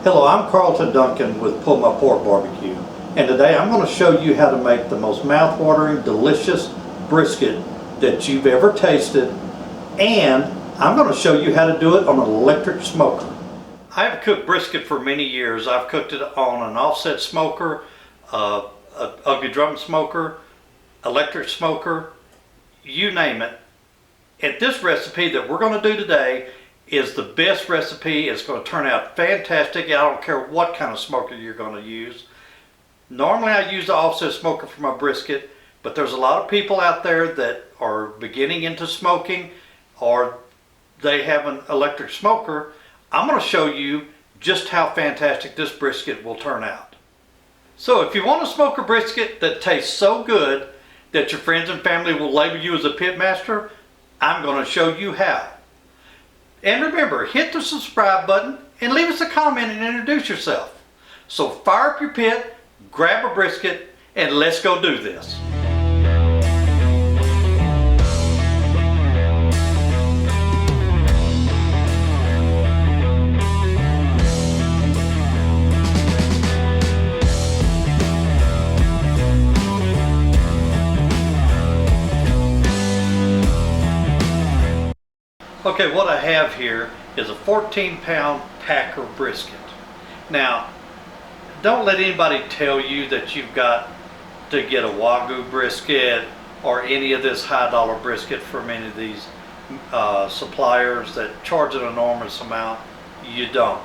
Hello, I'm Carlton Duncan with Pull My Pork Barbecue, and today I'm going to show you how to make the most mouth-watering, delicious brisket that you've ever tasted, and I'm going to show you how to do it on an electric smoker. I've cooked brisket for many years. I've cooked it on an offset smoker, an ugly drum smoker, electric smoker, you name it. And this recipe that we're going to do today is the best recipe. It's going to turn out fantastic. I don't care what kind of smoker you're going to use. Normally I use the offset smoker for my brisket, but there's a lot of people out there that are beginning into smoking or they have an electric smoker. I'm going to show you just how fantastic this brisket will turn out. So if you want a smoker brisket that tastes so good that your friends and family will label you as a pit master, I'm going to show you how. And remember, hit the subscribe button and leave us a comment and introduce yourself. So fire up your pit, grab a brisket, and let's go do this. Okay, what I have here is a 14-pound packer brisket. Now, don't let anybody tell you that you've got to get a Wagyu brisket or any of this high-dollar brisket from any of these suppliers that charge an enormous amount. You don't.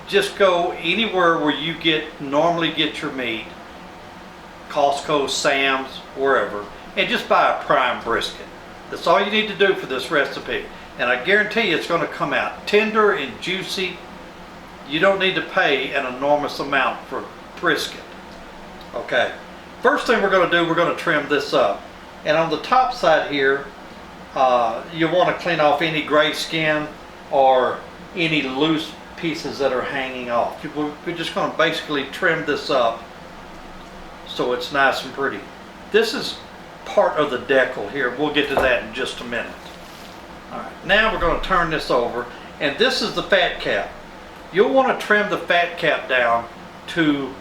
Just go anywhere where you normally get your meat, Costco, Sam's, wherever, and just buy a prime brisket. That's all you need to do for this recipe. And I guarantee you it's going to come out tender and juicy. You don't need to pay an enormous amount for brisket. Okay, first thing we're going to do, we're going to trim this up. And on the top side here, you want to clean off any gray skin or any loose pieces that are hanging off. We're just going to basically trim this up so it's nice and pretty. This is part of the decal here. We'll get to that in just a minute. Alright, now we're going to turn this over, and this is the fat cap. You'll want to trim the fat cap down to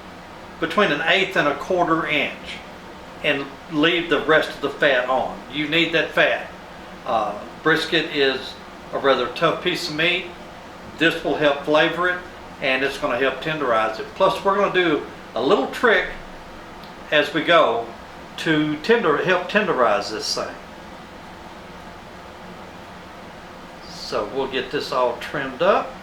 between 1/8 and 1/4 inch and leave the rest of the fat on. You need that fat. Brisket is a rather tough piece of meat. This will help flavor it, and it's going to help tenderize it. Plus we're going to do a little trick as we go to help tenderize this thing. So we'll get this all trimmed up.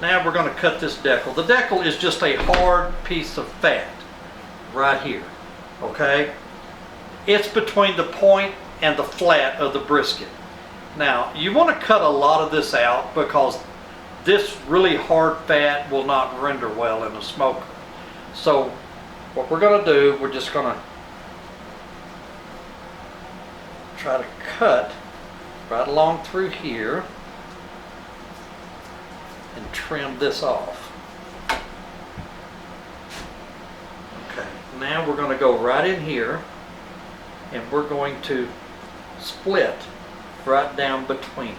Now we're going to cut this decal. The decal is just a hard piece of fat right here. Okay? It's between the point and the flat of the brisket. Now you want to cut a lot of this out because this really hard fat will not render well in a smoker. So what we're going to do, we're just going to try to cut right along through here and trim this off. Okay, now we're going to go right in here and we're going to split right down between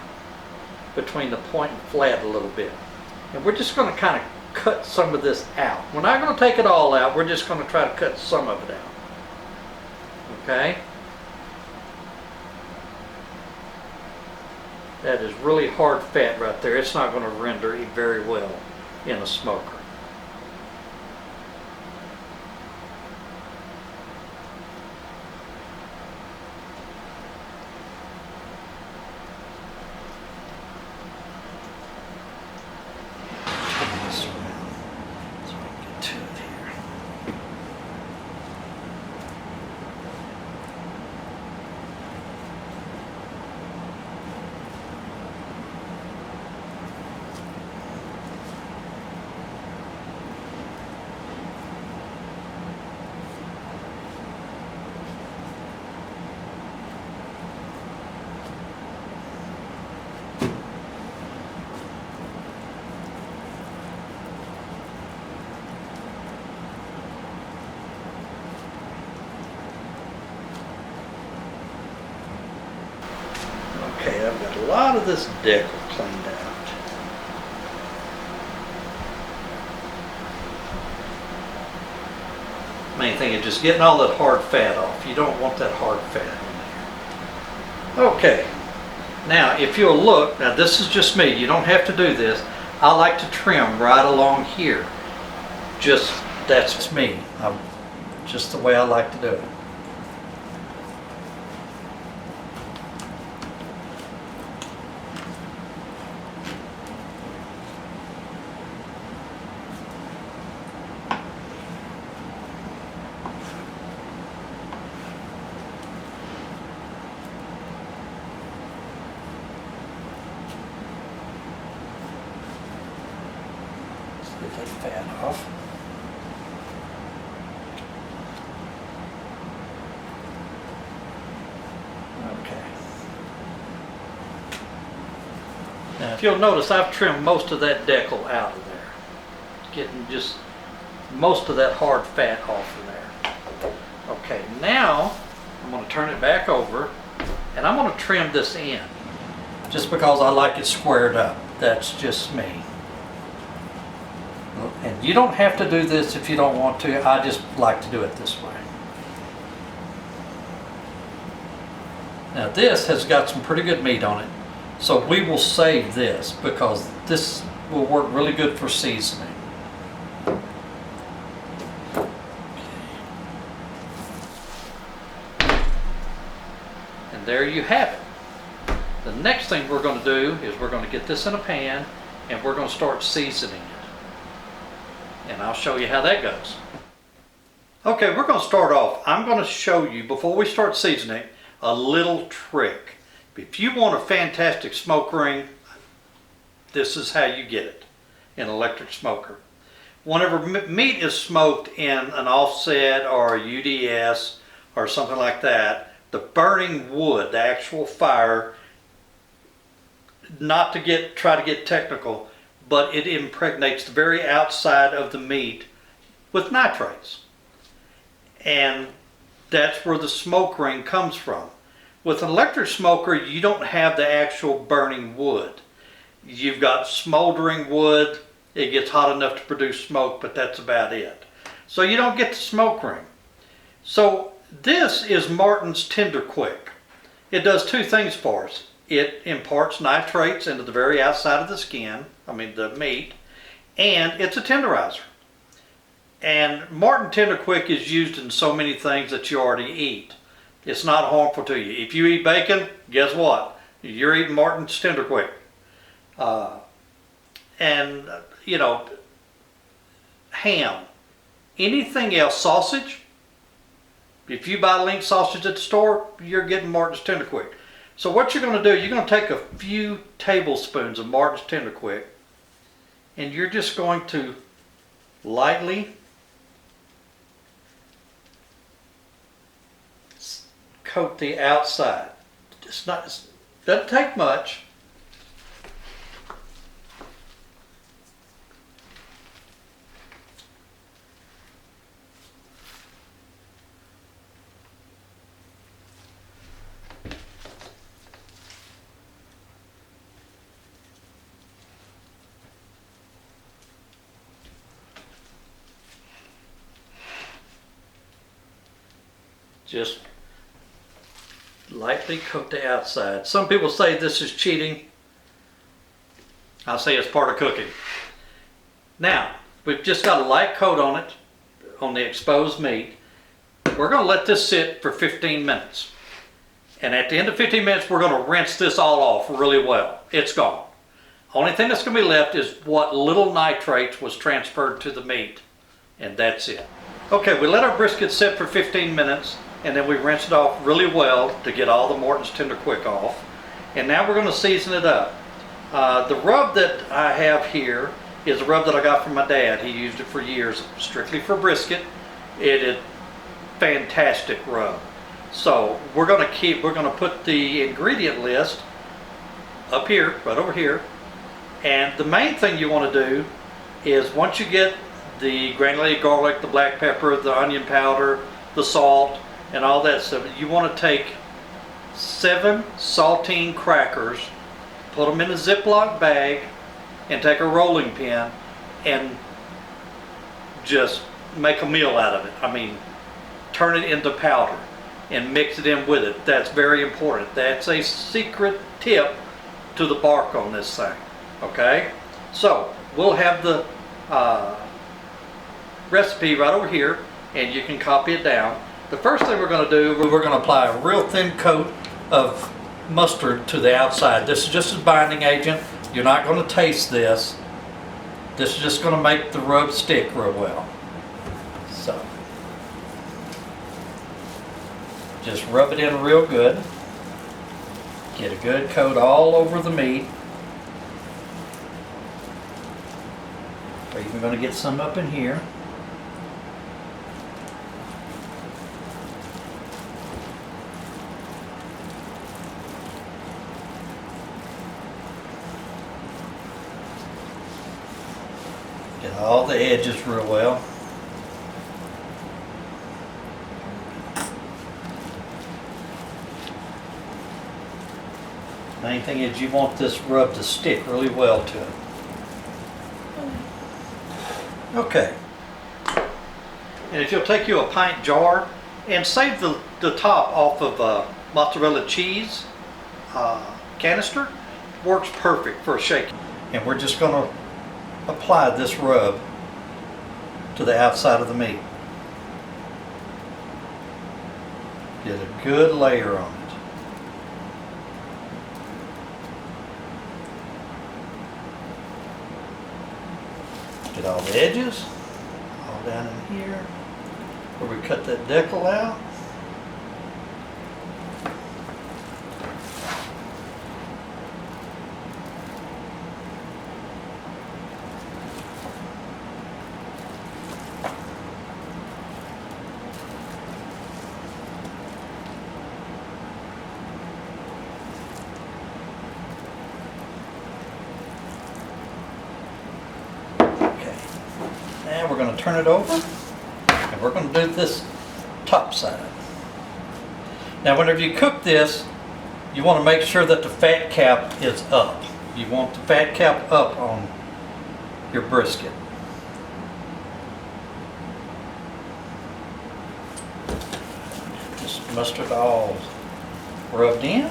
the point and flat a little bit. And we're just going to kind of cut some of this out. We're not going to take it all out. We're just going to try to cut some of it out. Okay? That is really hard fat right there. It's not going to render it very well in a smoker. Okay, I've got a lot of this decal cleaned out. Main thing is just getting all that hard fat off. You don't want that hard fat in there. Okay, now if you'll look, now this is just me, you don't have to do this. I like to trim right along here. Just, that's me. Just the way I like to do it. Get that fat off. Okay. Now if you'll notice, I've trimmed most of that decal out of there. Getting just most of that hard fat off of there. Okay, now I'm going to turn it back over and I'm going to trim this in. Just because I like it squared up. That's just me. And you don't have to do this if you don't want to. I just like to do it this way. Now this has got some pretty good meat on it. So we will save this because this will work really good for seasoning. And there you have it. The next thing we're going to do is we're going to get this in a pan and we're going to start seasoning it. And I'll show you how that goes. Okay, we're going to start off. I'm going to show you, before we start seasoning, a little trick. If you want a fantastic smoke ring, this is how you get it, an electric smoker. Whenever meat is smoked in an offset or a UDS or something like that, the burning wood, the actual fire, not to try to get technical, but it impregnates the very outside of the meat with nitrates. And that's where the smoke ring comes from. With an electric smoker, you don't have the actual burning wood. You've got smoldering wood. It gets hot enough to produce smoke, but that's about it. So you don't get the smoke ring. So this is Martin's Tender Quick. It does two things for us. It imparts nitrates into the very outside of the skin, the meat, and it's a tenderizer. And Martin Tender Quick is used in so many things that you already eat. It's not harmful to you. If you eat bacon, guess what? You're eating Martin's Tender Quick. Ham. Anything else, sausage, if you buy link sausage at the store, you're getting Martin's Tender Quick. So what you're going to do, you're going to take a few tablespoons of Martin's Tender Quick and you're just going to lightly coat the outside. It doesn't take much. Just lightly coat the outside. Some people say this is cheating. I say it's part of cooking. Now, we've just got a light coat on it, on the exposed meat. We're going to let this sit for 15 minutes. And at the end of 15 minutes, we're going to rinse this all off really well. It's gone. Only thing that's going to be left is what little nitrates was transferred to the meat. And that's it. Okay, we let our brisket sit for 15 minutes. And then we rinse it off really well to get all the Martin's Tender Quick off. And now we're going to season it up. The rub that I have here is a rub that I got from my dad. He used it for years, strictly for brisket. It is fantastic rub. So we're going to put the ingredient list up here, right over here. And the main thing you want to do is once you get the granulated garlic, the black pepper, the onion powder, the salt, and all that stuff, you want to take 7 saltine crackers, put them in a Ziploc bag, and take a rolling pin and just make a meal out of it. turn it into powder and mix it in with it. That's very important. That's a secret tip to the bark on this thing. Okay, so we'll have the recipe right over here, and you can copy it down. The first thing we're going to do, we're going to apply a real thin coat of mustard to the outside. This is just a binding agent. You're not going to taste this. This is just going to make the rub stick real well. So just rub it in real good. Get a good coat all over the meat. We're even going to get some up in here. Get all the edges real well. Main thing is you want this rub to stick really well to it. Okay. And if you'll take you a pint jar and save the top off of mozzarella cheese canister, works perfect for shaking. And we're just going to apply this rub to the outside of the meat. Get a good layer on it. Get all the edges, all down in here, where we cut that decal out. Now we're going to turn it over, and we're going to do this top side. Now whenever you cook this, you want to make sure that the fat cap is up. You want the fat cap up on your brisket. Just mustard all rubbed in.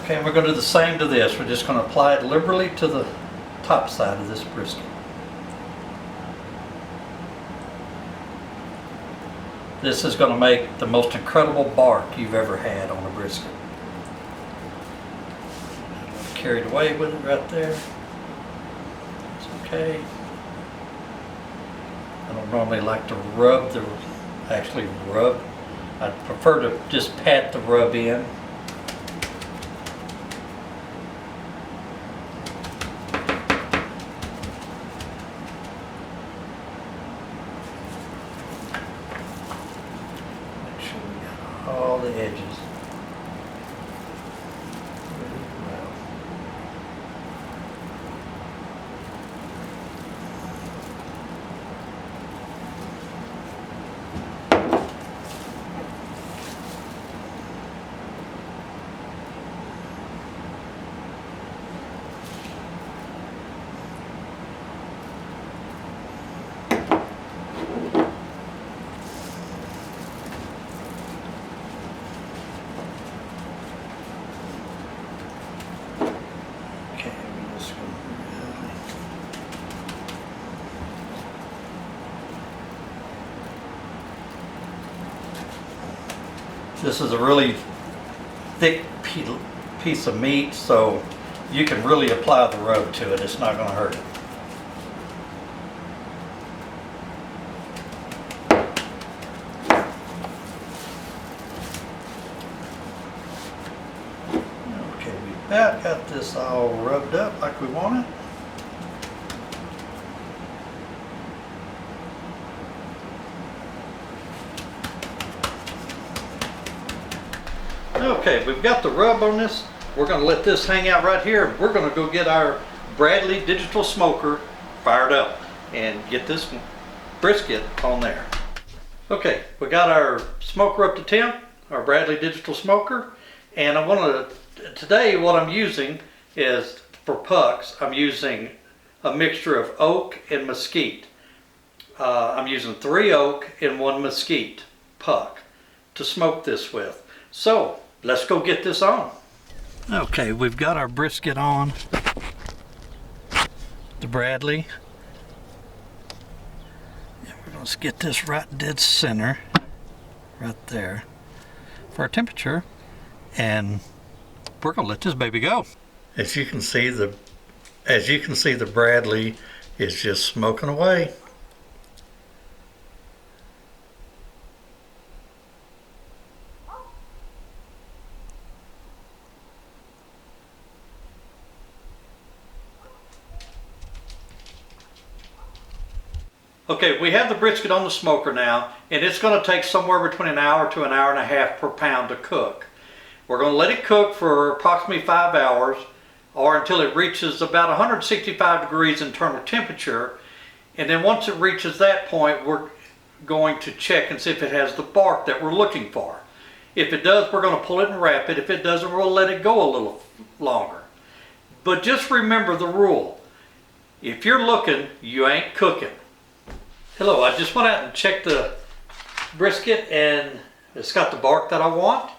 Okay, and we're going to do the same to this. We're just going to apply it liberally to the top side of this brisket. This is going to make the most incredible bark you've ever had on a brisket. Carried away with it right there. It's okay. I don't normally like to actually rub. I prefer to just pat the rub in. All the edges. This is a really thick piece of meat, so you can really apply the rub to it. It's not going to hurt it. Okay, we've about got this all rubbed up like we want it. Okay, we've got the rub on this. We're going to let this hang out right here. We're going to go get our Bradley digital smoker fired up and get this brisket on there. Okay, we got our smoker up to temp, our Bradley digital smoker, and I want to, today what I'm using is, for pucks, I'm using a mixture of oak and mesquite. I'm using 3 oak and 1 mesquite puck to smoke this with. So let's go get this on. Okay, we've got our brisket on the Bradley. And we're going to get this right dead center, right there, for our temperature, and we're going to let this baby go. As you can see, the Bradley is just smoking away. Okay, we have the brisket on the smoker now, and it's going to take somewhere between an hour to an hour and a half per pound to cook. We're going to let it cook for approximately 5 hours, or until it reaches about 165 degrees internal temperature. And then once it reaches that point, we're going to check and see if it has the bark that we're looking for. If it does, we're going to pull it and wrap it. If it doesn't, we'll let it go a little longer. But just remember the rule. If you're looking, you ain't cooking. Hello, I just went out and checked the brisket, and it's got the bark that I want.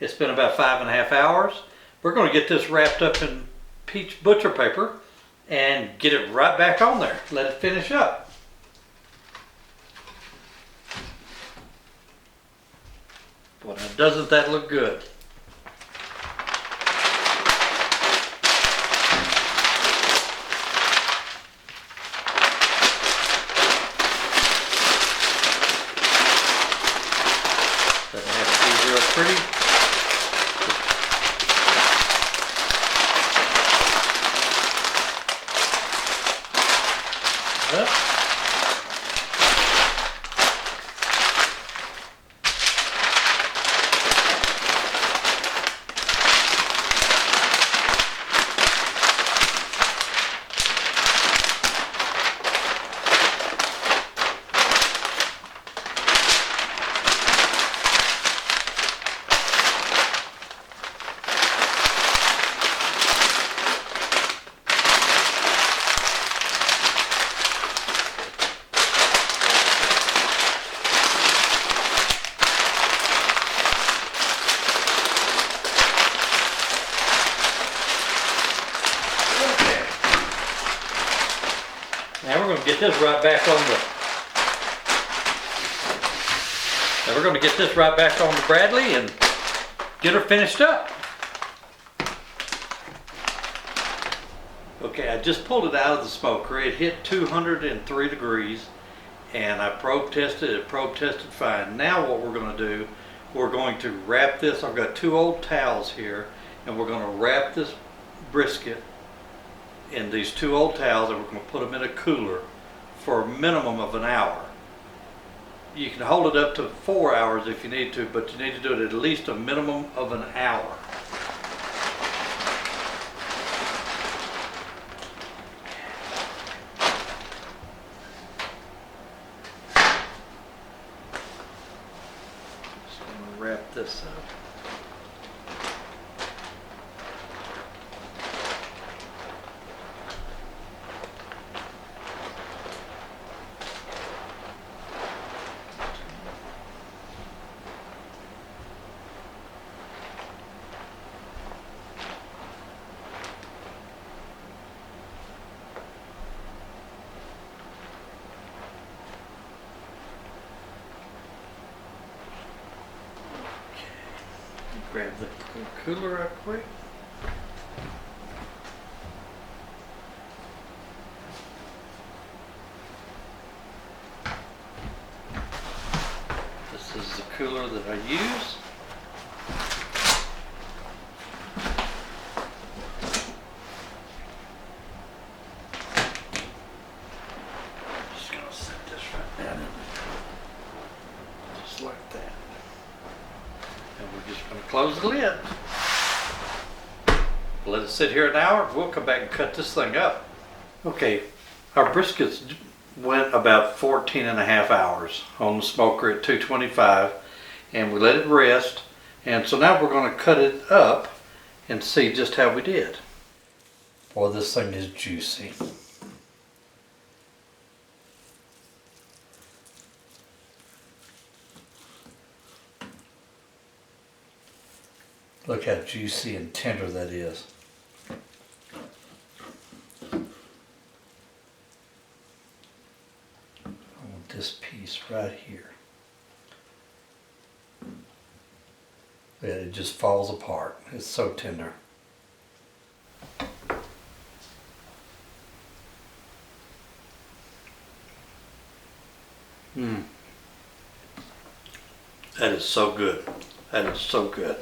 It's been about 5.5 hours. We're going to get this wrapped up in peach butcher paper and get it right back on there. Let it finish up. Boy, now doesn't that look good? Doesn't have to be real pretty. Up. Now we're going to get this right back on the Bradley and get her finished up. Okay, I just pulled it out of the smoker. It hit 203 degrees and I probe tested it. Probe tested fine. Now what we're going to do, we're going to wrap this. I've got 2 old towels here, and we're going to wrap this brisket in these 2 old towels, and we're going to put them in a cooler for a minimum of an hour. You can hold it up to 4 hours if you need to, but you need to do it at least a minimum of an hour. Just going to wrap this up. Grab the cooler right quick. This is the cooler that I use. Just gonna set this right down in there. Just like that. And we're just going to close the lid. Let it sit here an hour. We'll come back and cut this thing up. Okay, Our briskets went about 14 and a half hours on the smoker at 225, and we let it rest. And so now we're going to cut it up and see just how we did. Boy, this thing is juicy. Look how juicy and tender that is. This piece right here. Yeah, it just falls apart. It's so tender. That is so good. That is so good.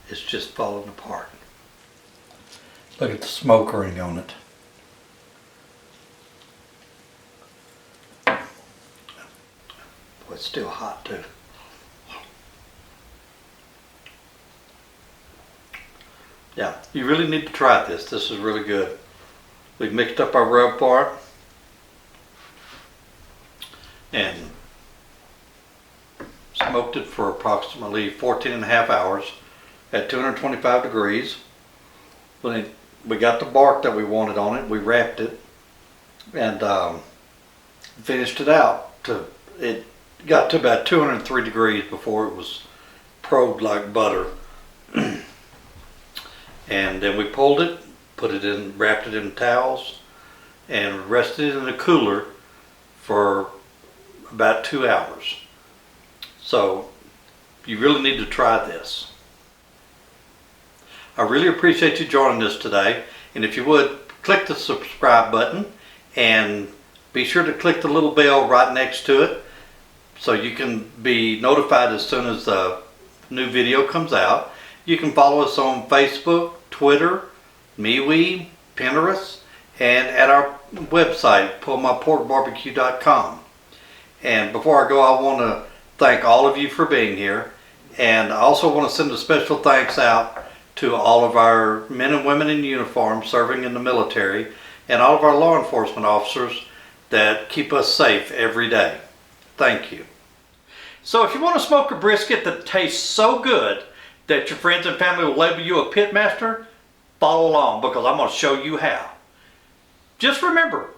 It's just falling apart. Look at the smoke ring on it. Boy, it's still hot too. Yeah, you really need to try this. This is really good. We've mixed up our rub part and smoked it for approximately 14 and a half hours at 225 degrees. When we got the bark that we wanted on it, we wrapped it and finished it out. It got to about 203 degrees before it was probed like butter. And then we pulled it, put it in, wrapped it in towels, and rested it in a cooler for about 2 hours. So you really need to try this. I really appreciate you joining us today, and if you would, click the subscribe button and be sure to click the little bell right next to it so you can be notified as soon as the new video comes out. You can follow us on Facebook, Twitter, MeWe, Pinterest, and at our website, pullmyporkbarbecue.com. And before I go, I want to thank all of you for being here, and I also want to send a special thanks out to all of our men and women in uniform serving in the military and all of our law enforcement officers that keep us safe every day. Thank you. So if you want to smoke a brisket that tastes so good that your friends and family will label you a pitmaster, follow along because I'm going to show you how. Just remember,